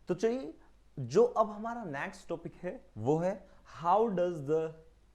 तो चलिए, जो अब हमारा नेक्स्ट टॉपिक है वो है how does the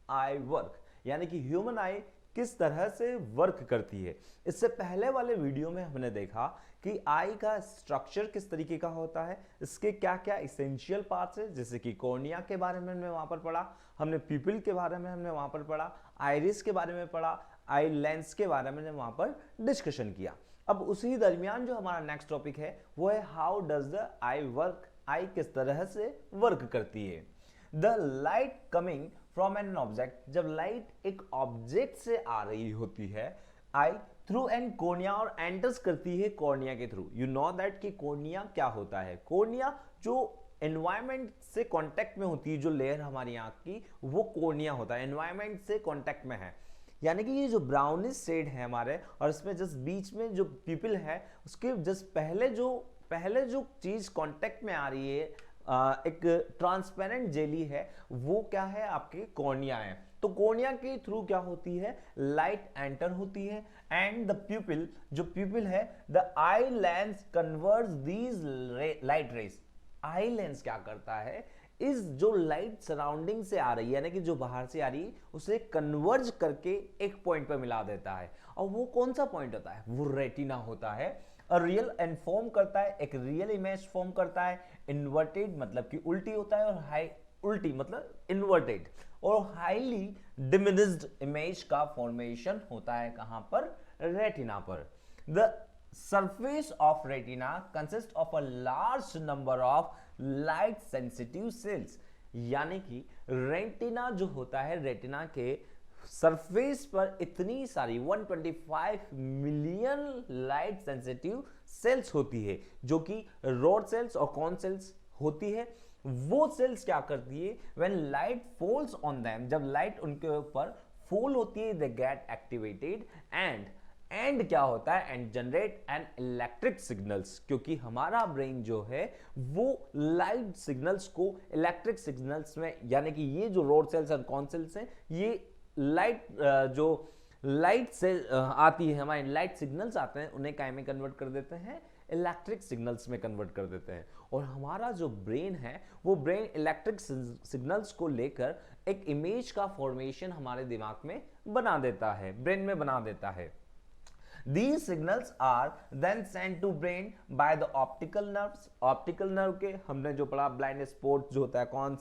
eye work, यानी कि ह्यूमन आई किस तरह से वर्क करती है। इससे पहले वाले वीडियो में हमने देखा कि आई का स्ट्रक्चर किस तरीके का होता है, इसके क्या क्या इसेंशियल पार्ट्स है, जैसे कि कॉर्निया के बारे में हमने वहां पर पढ़ा, हमने पीपल के बारे में हमने वहां पर पढ़ा, आइरिस के बारे में पढ़ा, आई लेंस के बारे में वहां पर डिस्कशन किया। अब उसी दरमियान जो हमारा नेक्स्ट टॉपिक है वो है how does the eye work, eye किस तरह से वर्क करती है। The light coming from an object, जब लाइट एक ऑब्जेक्ट से आ रही होती है, आई थ्रू एन कॉर्निया और एंटर्स करती है कॉर्निया के थ्रू। यू नो दैट कि कॉर्निया क्या होता है। कॉर्निया जो एनवायरमेंट से कांटेक्ट में होती है, जो लेयर हमारी आंख की, वो कॉर्निया होता है, एनवायरमेंट से कांटेक्ट में है। यानी कि ये जो ब्राउनिश शेड है हमारे, और इसमें जस्ट बीच में जो पीपल है उसके जस्ट पहले जो चीज कांटेक्ट में आ रही है, एक ट्रांसपेरेंट जेली है, वो क्या है, आपके कॉर्निया है। तो कॉर्निया के थ्रू क्या होती है, लाइट एंटर होती है, एंड द प्यूपिल, जो प्यूपिल है, the eye lens converts these light rays. Eye lens क्या करता है, इस जो लाइट सराउंडिंग से आ रही है, यानी कि जो बाहर से आ रही है, उसे कन्वर्ज करके एक पॉइंट पर मिला देता है। और वो कौन सा पॉइंट होता है, वो रेटिना होता है। और रियल एंड फॉर्म करता है, एक रियल इमेज फॉर्म करता है। इन्वर्टेड मतलब कि उल्टी होता है, और हाई उल्टी मतलब इन्वर्टेड, और हाईली डिमिनिश्ड इमेज का फॉर्मेशन होता है कहां पर, रेटिना पर। The surface of retina consists of a large number of light sensitive cells, यानी कि रेटिना जो होता है, रेटिना के सरफेस पर इतनी सारी 125 मिलियन लाइट सेंसिटिव सेल्स होती है, जो कि रॉड सेल्स और कॉन सेल्स होती है। वो सेल्स क्या करती है, when light falls on them, जब लाइट उनके ऊपर फॉल होती है, दे गेट एक्टिवेटेड एंड क्या होता है, and generate an electric signals, क्योंकि हमारा ब्रेन जो है वो लाइट सिग्नल्स को इलेक्ट्रिक सिग्नल्स में, यानी कि ये जो रोड सेल्स और कॉन सेल्स हैं, ये लाइट जो लाइट से आती है, हमारे लाइट सिग्नल्स आते हैं, उन्हें काय में कन्वर्ट कर देते हैं, इलेक्ट्रिक सिग्नल्स में कन्वर्ट कर देते हैं। और हमारा जो ब्रेन है, वो ब्रेन इलेक्ट्रिक सिग्नल्स को लेकर एक इमेज का फॉर्मेशन हमारे दिमाग में बना देता है, ब्रेन में बना देता है। These signals are then sent to brain by the optical nerves. Optical nerve के हमने जो पढ़ा, ब्लाइंड स्पॉट जो होता है, कौन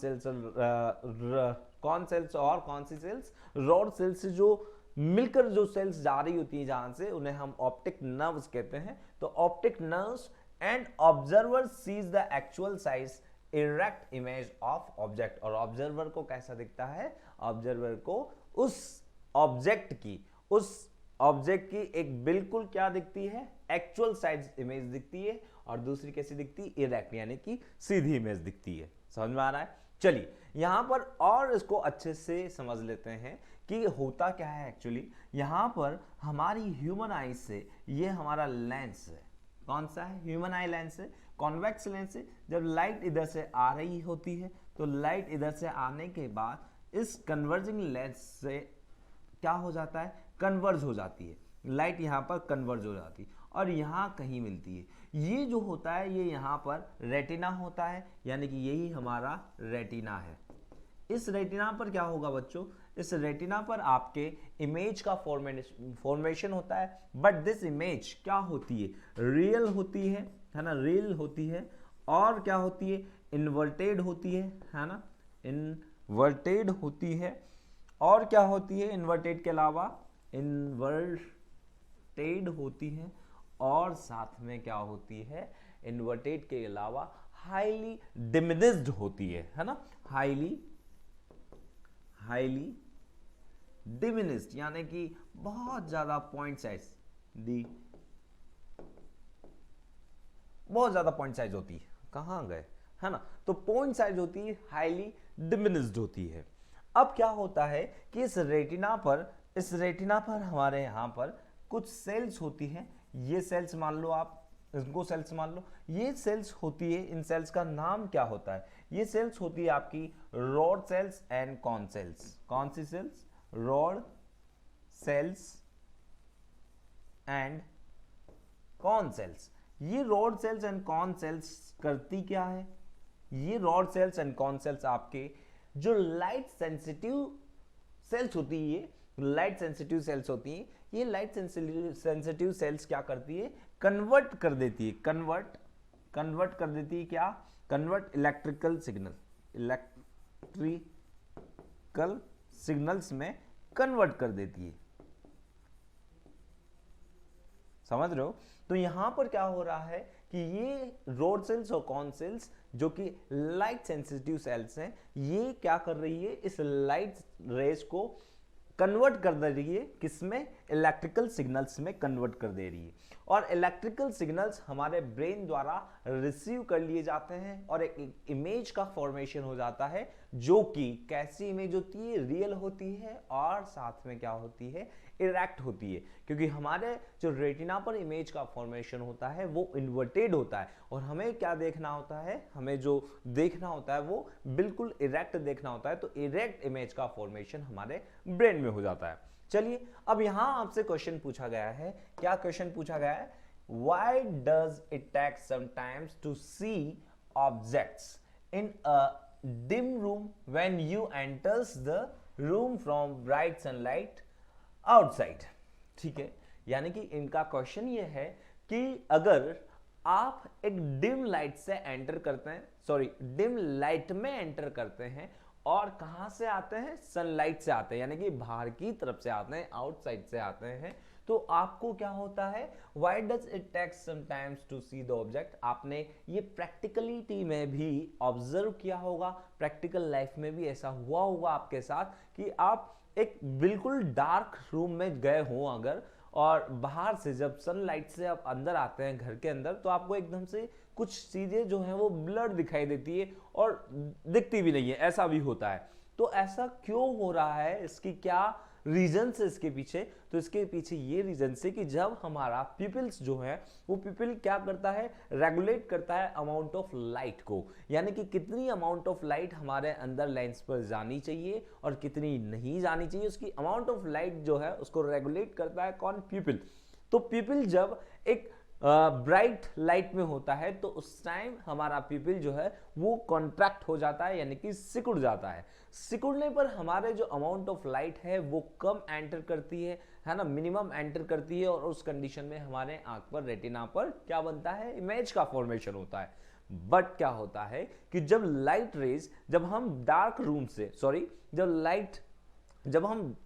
सेल्स और कौन सी सेल्स, रॉड सेल्स से जो मिलकर जो सेल्स जा रही होती है जहां से, उन्हें हम ऑप्टिक नर्व्स कहते हैं। तो optic nerves and observer sees the actual size erect image of object. और ऑब्जर्वर को कैसा दिखता है, ऑब्जर्वर को उस ऑब्जेक्ट की एक बिल्कुल क्या दिखती है, एक्चुअल साइज इमेज दिखती है, और दूसरी कैसी दिखती है, इरेक्ट, यानी कि सीधी इमेज दिखती है। समझ में आ रहा है। चलिए यहां पर और इसको अच्छे से समझ लेते हैं कि होता क्या है एक्चुअली। यहां पर हमारी ह्यूमन आई से, ये हमारा लेंस है, कौन सा है, ह्यूमन आई लेंस है, कॉन्वेक्स लेंस है। जब लाइट इधर से आ रही होती है, तो लाइट इधर से आने के बाद इस कन्वर्जिंग लेंस से क्या हो जाता है, कन्वर्ज हो जाती है, लाइट यहाँ पर कन्वर्ज हो जाती है, और यहाँ कहीं मिलती है। ये जो होता है, ये यहाँ पर रेटिना होता है, यानी कि यही हमारा रेटिना है। इस रेटिना पर क्या होगा बच्चों, इस रेटिना पर आपके इमेज का फॉर्मेशन होता है। बट दिस इमेज क्या होती है, रियल होती है ना, रियल होती है, और क्या होती है, इन्वर्टेड होती है ना, इन्वर्टेड होती है। और क्या होती है, इन्वर्टेड के अलावा इन्वर्टेड होती है, और साथ में क्या होती है, इन्वर्टेड के अलावा हाईली डिमिनिश्ड होती है ना, हाईली डिमिनिश्ड, यानी कि बहुत ज्यादा पॉइंट साइज बहुत ज्यादा पॉइंट साइज होती है, कहां गए, है ना। तो पॉइंट साइज होती है, हाईली डिमिनिश्ड होती है। अब क्या होता है कि इस रेटिना पर हमारे यहां पर कुछ सेल्स होती हैं। ये सेल्स मान लो, आप इनको सेल्स मान लो, ये सेल्स होती है, इन सेल्स का नाम क्या होता है, ये सेल्स होती है आपकी rod cells and cone cells. कौन सी cells, rod cells and cone cells. ये rod cells and cone cells करती क्या है, ये rod cells and cone cells आपके जो लाइट सेंसिटिव सेल्स होती है, ये लाइट सेंसिटिव सेल्स होती हैं, ये लाइट सेंसिटिव सेल्स क्या करती है, कन्वर्ट कर देती है, कन्वर्ट कर देती है क्या, कन्वर्ट इलेक्ट्रिकल सिग्नल्स में कन्वर्ट कर देती है, समझ रहे हो। तो यहां पर क्या हो रहा है कि ये रोड सेल्स और कॉन सेल्स जो कि लाइट सेंसिटिव सेल्स हैं, ये क्या कर रही है, इस लाइट रेज को कन्वर्ट कर दे रही है, किसमें, इलेक्ट्रिकल सिग्नल्स में कन्वर्ट कर दे रही है। और इलेक्ट्रिकल सिग्नल्स हमारे ब्रेन द्वारा रिसीव कर लिए जाते हैं और एक इमेज का फॉर्मेशन हो जाता है, जो कि कैसी इमेज होती है, रियल होती है और साथ में क्या होती है, इरेक्ट होती है, क्योंकि हमारे जो रेटिना पर इमेज का फॉर्मेशन होता है वो इन्वर्टेड होता है और हमें क्या देखना होता है, हमें जो देखना होता है वो बिल्कुल इरेक्ट देखना होता है। तो इरेक्ट इमेज का फॉर्मेशन हमारे ब्रेन में हो जाता है। चलिए अब यहां आपसे क्वेश्चन पूछा गया है, क्या क्वेश्चन पूछा गया है, why does it take some times to see objects in a dim room when you enters the room from bright sunlight outside. ठीक है, यानी कि इनका क्वेश्चन ये है कि अगर आप एक डिम लाइट से एंटर करते हैं, सॉरी डिम लाइट में एंटर करते हैं और कहां से आते हैं, सनलाइट से आते हैं, यानी कि बाहर की तरफ से आते हैं, आउटसाइड से आते हैं, तो आपको क्या होता है, why does it take some times to see the object. आपने ये प्रैक्टिकलिटी में भी ऑब्जर्व किया होगा, प्रैक्टिकल लाइफ में भी ऐसा हुआ होगा आपके साथ कि आप एक बिल्कुल डार्क रूम में गए हो अगर, और बाहर से जब सनलाइट से आप अंदर आते हैं घर के अंदर, तो आपको एकदम से कुछ चीजें जो हैं वो ब्लर दिखाई देती है और दिखती भी नहीं है, ऐसा भी होता है। तो ऐसा क्यों हो रहा है, इसकी क्या रीजन है इसके पीछे, तो इसके पीछे ये रीजन से कि जब हमारा पिपल्स जो है वो पिपल क्या करता है, रेगुलेट करता है अमाउंट ऑफ लाइट को, यानी कि कितनी अमाउंट ऑफ लाइट हमारे अंदर लेंस पर जानी चाहिए और कितनी नहीं जानी चाहिए, उसकी अमाउंट ऑफ लाइट जो है उसको रेगुलेट करता है कौन, पिपल। तो पिपल जब एक ब्राइट लाइट में होता है तो उस टाइम हमारा पिपल जो है वो कॉन्ट्रैक्ट हो जाता है, यानी कि सिकुड़ जाता है। सिकुड़ने पर हमारे जो अमाउंट ऑफ लाइट है वो कम एंटर करती है ना, मिनिमम एंटर करती है, और उस कंडीशन में हमारे आंख पर, रेटिना पर क्या बनता है, इमेज का फॉर्मेशन होता है। बट क्या होता है कि जब लाइट रेज, जब हम डार्क रूम से, सॉरी जब हम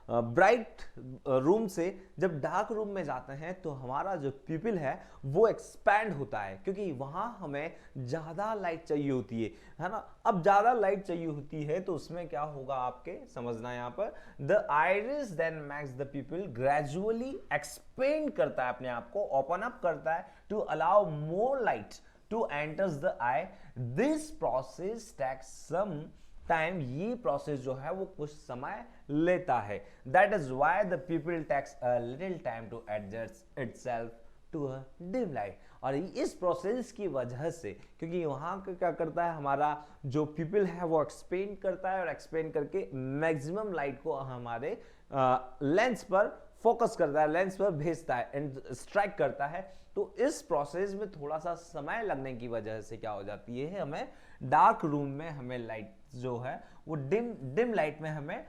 ब्राइट रूम से जब डार्क रूम में जाते हैं तो हमारा जो पिपल है वो एक्सपैंड होता है, क्योंकि वहां हमें ज्यादा लाइट चाहिए होती है ना। अब ज्यादा लाइट चाहिए होती है तो उसमें क्या होगा, आपके समझना यहां पर, the iris then makes the pupil gradually expand करता है, अपने आप को ओपन अप करता है to allow more light to enters the eye. This process takes some time, ये प्रोसेस जो है वो कुछ समय लेता है। That is why the pupil takes a little time to adjust itself to a dim light. और इस प्रोसेस की वजह से, क्योंकि वहां क्या करता है, हमारा जो पीपल है वो एक्सपेंड करता है और एक्सपेंड करके मैक्सिमम लाइट को हमारे लेंस पर फोकस करता है, लेंस पर भेजता है एंड स्ट्राइक करता है। तो इस प्रोसेस में थोड़ा सा समय लगने की वजह से क्या हो जाती है, हमें डार्क रूम में हमें लाइट जो है वो डिम लाइट में हमें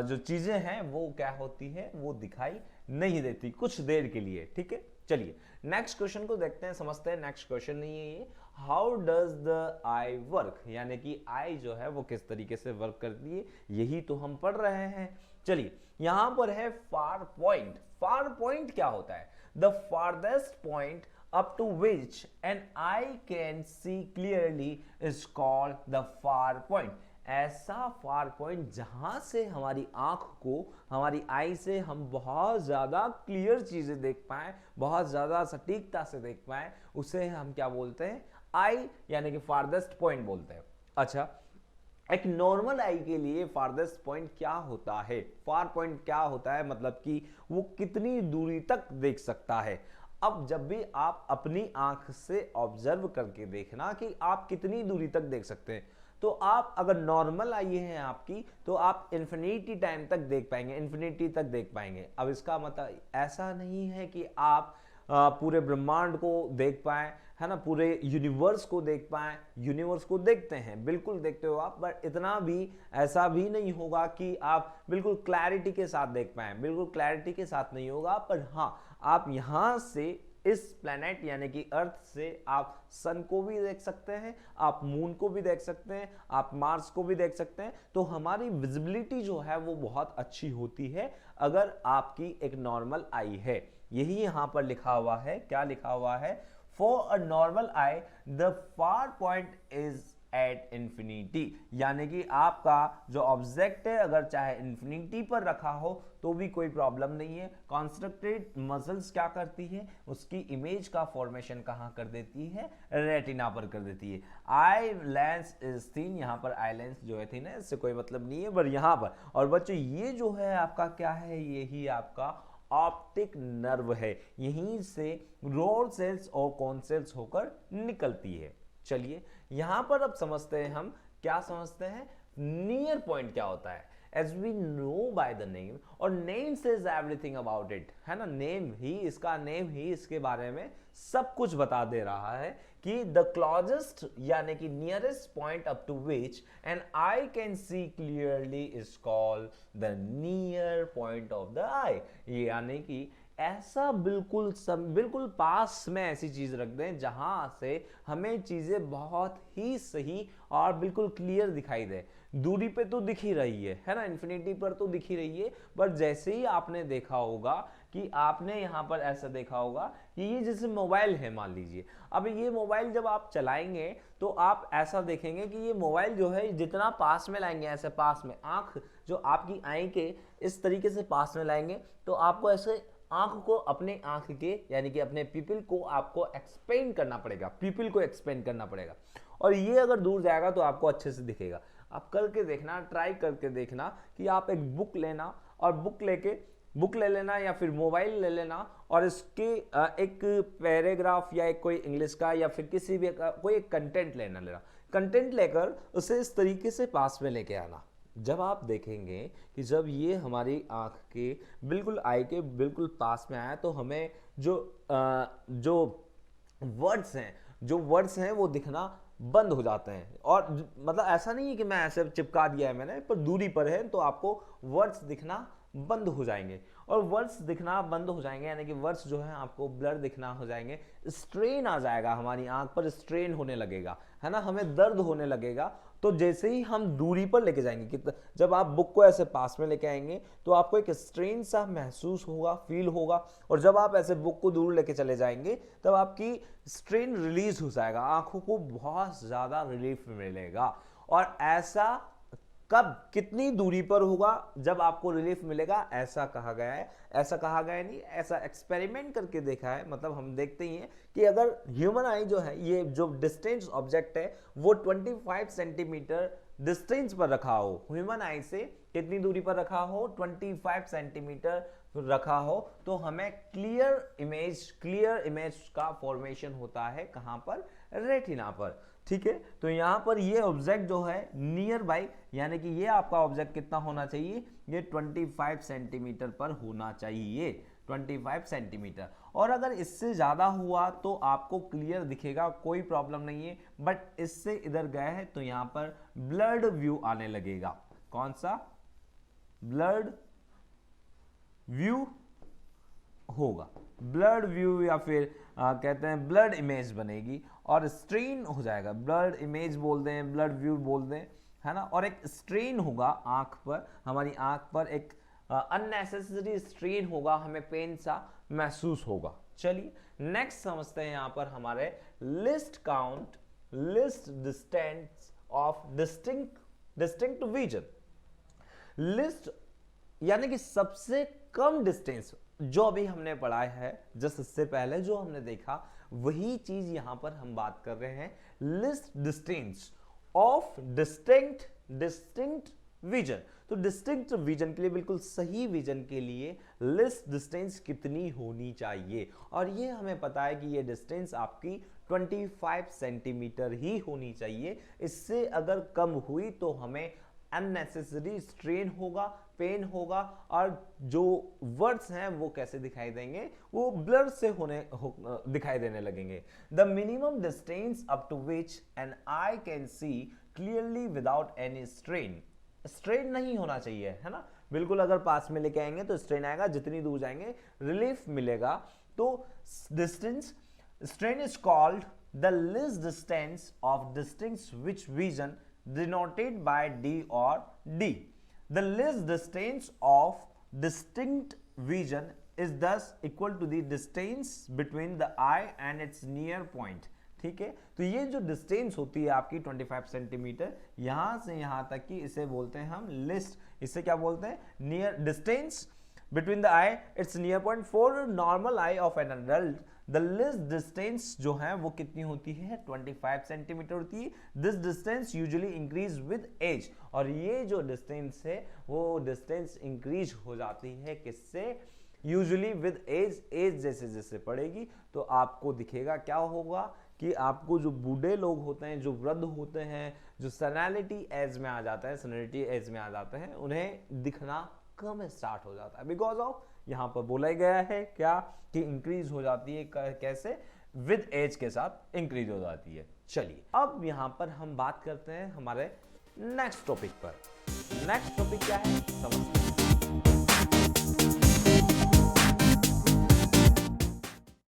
जो चीजें हैं वो क्या होती है, वो दिखाई नहीं देती कुछ देर के लिए। ठीक है, चलिए नेक्स्ट क्वेश्चन को देखते हैं, समझते हैं। नेक्स्ट क्वेश्चन नहीं है ये, how does the eye work, यानी कि आई जो है वो किस तरीके से वर्क करती है, यही तो हम पढ़ रहे हैं। चलिए यहां पर है फार पॉइंट। फार पॉइंट क्या होता है, the farthest point up to which an eye can see clearly is called the far point। ऐसा फार पॉइंट जहां से हमारी आंख को, हमारी आई से हम बहुत ज्यादा क्लियर चीजें देख पाए, बहुत ज्यादा सटीकता से देख पाए, उसे हम क्या बोलते हैं, आई, यानी कि फारदेस्ट पॉइंट बोलते हैं। अच्छा, एक नॉर्मल आई के लिए फारदेस्ट पॉइंट क्या होता है, फार पॉइंट क्या होता है, मतलब कि वो कितनी दूरी तक देख सकता है। अब जब भी आप अपनी आंख से ऑब्जर्व करके देखना कि आप कितनी दूरी तक देख सकते हैं, तो आप अगर नॉर्मल आई है आपकी, तो आप इन्फिनिटी टाइम तक देख पाएंगे, इन्फिनिटी तक देख पाएंगे। अब इसका मतलब ऐसा नहीं है कि आप पूरे ब्रह्मांड को देख पाए, है ना, पूरे यूनिवर्स को देख पाए। यूनिवर्स को देखते हैं, बिल्कुल देखते हो आप, बट इतना भी ऐसा भी नहीं होगा कि आप बिल्कुल क्लैरिटी के साथ देख पाए, बिल्कुल क्लैरिटी के साथ नहीं होगा। पर हाँ, आप यहां से इस प्लेनेट यानी कि अर्थ से आप सन को भी देख सकते हैं, आप मून को भी देख सकते हैं, आप मार्स को भी देख सकते हैं। तो हमारी विजिबिलिटी जो है वो बहुत अच्छी होती है अगर आपकी एक नॉर्मल आई है। यही यहां पर लिखा हुआ है, क्या लिखा हुआ है, for a normal I the far point is at infinity, यानी कि आपका जो ऑब्जेक्ट है अगर चाहे इंफिनिटी पर रखा हो तो भी कोई प्रॉब्लम नहीं है। कॉन्स्ट्रक्टेड मसल्स क्या करती है, उसकी इमेज का फॉर्मेशन कहां कर देती है, रेटिना पर कर देती है। आई लेंस इज थिन, यहां पर आई लेंस जो है थिन है, इससे कोई मतलब नहीं है, पर यहां पर। और बच्चों ये जो है आपका क्या है, यही आपका ऑप्टिक नर्व है, यहीं से रोड सेल्स और कॉन सेल्स होकर निकलती है। चलिए यहां पर अब समझते हैं, हम क्या समझते हैं, नियर पॉइंट क्या होता है। As we know by the name, और name says everything about it, है ना, नेम ही, इसका नेम ही इसके बारे में सब कुछ बता दे रहा है कि द क्लोजेस्ट यानी कि nearest point up to which an eye can see clearly is called the near point of the eye, यानी कि ऐसा बिल्कुल पास में ऐसी चीज रख दें जहां से हमें चीजें बहुत ही सही और बिल्कुल क्लियर दिखाई दे। दूरी पे तो दिख ही रही है ना, इन्फिनिटी पर तो दिख ही रही है, पर जैसे ही आपने देखा होगा कि आपने यहां पर ऐसा देखा होगा कि ये जैसे मोबाइल है मान लीजिए, अब ये मोबाइल जब आप चलाएंगे तो आप ऐसा देखेंगे कि ये मोबाइल जो है जितना पास में लाएंगे, ऐसे पास में, आंख जो आपकी आई के इस तरीके से पास में लाएंगे तो आपको ऐसे आंख को, अपने आंख के यानी कि अपने पीपल को आपको एक्सपेंड करना पड़ेगा, पीपल को एक्सपेंड करना पड़ेगा, और ये अगर दूर जाएगा तो आपको अच्छे से दिखेगा। आप करके देखना, ट्राई करके देखना कि आप एक बुक लेना और बुक ले लेना या फिर मोबाइल ले लेना और इसके एक पैराग्राफ या एक कोई इंग्लिश का या फिर किसी भी कोई एक कंटेंट लेना, कंटेंट लेकर उसे इस तरीके से पास में लेके आना। जब आप देखेंगे कि जब ये हमारी आंख के बिल्कुल आई के बिल्कुल पास में आया तो हमें जो वर्ड्स हैं वो दिखना बंद हो जाते हैं। और मतलब ऐसा नहीं है कि मैं ऐसे चिपका दिया है मैंने, पर दूरी पर है तो आपको वर्ड्स दिखना बंद हो जाएंगे, और वर्ड्स दिखना बंद हो जाएंगे यानी कि वर्ड्स जो है आपको ब्लर दिखना हो जाएंगे, स्ट्रेन आ जाएगा, हमारी आंख पर स्ट्रेन होने लगेगा, है ना, हमें दर्द होने लगेगा। तो जैसे ही हम दूरी पर लेके जाएंगे, कि जब आप बुक को ऐसे पास में लेके आएंगे तो आपको एक स्ट्रेन सा महसूस होगा, फील होगा, और जब आप ऐसे बुक को दूर लेके चले जाएंगे तब आपकी स्ट्रेन रिलीज हो जाएगा, आंखों को बहुत ज्यादा रिलीफ मिलेगा। और ऐसा कब, कितनी दूरी पर होगा जब आपको रिलीफ मिलेगा, ऐसा कहा गया है, ऐसा कहा गया नहीं, ऐसा एक्सपेरिमेंट करके देखा है। मतलब हम देखते ही हैं कि अगर ह्यूमन आई जो है, ये जो डिस्टेंस ऑब्जेक्ट है वो 25 सेंटीमीटर डिस्टेंस पर रखा हो, ह्यूमन आई से कितनी दूरी पर रखा हो, 25 सेंटीमीटर रखा हो, तो हमें क्लियर इमेज का फॉर्मेशन होता है कहां पर, रेटिना पर। ठीक है, तो यहां पर ये ऑब्जेक्ट जो है नियर बाई, यानी कि ये आपका ऑब्जेक्ट कितना होना चाहिए, ये 25 सेंटीमीटर पर होना चाहिए, 25 सेंटीमीटर। और अगर इससे ज्यादा हुआ तो आपको क्लियर दिखेगा, कोई प्रॉब्लम नहीं है, बट इससे इधर गए हैं तो यहां पर ब्लर्ड व्यू आने लगेगा। कौन सा, ब्लर्ड व्यू होगा, ब्लड व्यू, या फिर कहते हैं ब्लड इमेज बनेगी और स्ट्रेन हो जाएगा, ब्लड इमेज बोल दें, ब्लड व्यू बोल दें, है ना, और एक स्ट्रेन होगा आंख पर, हमारी आंख पर एक अननेसेसरी स्ट्रेन होगा, हमें पेन सा महसूस होगा। चलिए नेक्स्ट समझते हैं यहां पर हमारे list distance of distinct vision. List यानी कि सबसे कम डिस्टेंस, जो अभी हमने पढ़ा है जस्ट इससे पहले जो हमने देखा, वही चीज यहां पर हम बात कर रहे हैं, list distance of distinct vision. तो डिस्टिंक्ट विजन के लिए, बिल्कुल सही विजन के लिए लिस्ट डिस्टेंस कितनी होनी चाहिए, और ये हमें पता है कि ये डिस्टेंस आपकी 25 सेंटीमीटर ही होनी चाहिए। इससे अगर कम हुई तो हमें अननेसेसरी स्ट्रेन होगा, पेन होगा, और जो वर्ड्स हैं वो कैसे दिखाई देंगे, वो ब्लर से दिखाई देने लगेंगे। The minimum distance up to which an eye can see clearly without any strain. Strain नहीं होना चाहिए, है ना, बिल्कुल अगर पास में लेके आएंगे तो स्ट्रेन आएगा, जितनी दूर जाएंगे रिलीफ मिलेगा। तो distance strain is called the least distance of distinct which vision denoted by D or D. The least distance of distinct vision is thus equal to the distance between the eye and its near point. ठीक है, तो ये जो distance होती है आपकी 25 centimetre यहां से यहां तक की, इसे बोलते हैं हम लिस्ट। इसे क्या बोलते हैं? Near distance between the I it's near point. For normal I of an adult the list distance जो है वो कितनी होती है? 25 सेंटीमीटर होती है। This distance usually increase with age, और ये जो डिस्टेंस है वो डिस्टेंस इंक्रीज हो जाती है किससे? Usually with as. एज जैसे जैसे बढ़ेगी तो आपको दिखेगा क्या होगा कि आपको जो बूढ़े लोग होते हैं, जो वृद्ध होते हैं, जो सेनिलिटी एज में आ जाता है, सेनिलिटी एज में आ जाते हैं, उन्हें दिखना कम स्टार्ट हो जाता है। बिकॉज ऑफ यहां पर बोला गया है क्या कि इंक्रीज हो जाती है, कैसे? विद एज के साथ इंक्रीज हो जाती है। चलिए अब यहां पर हम बात करते हैं हमारे नेक्स्ट टॉपिक पर। नेक्स्ट टॉपिक क्या है समझते हैं।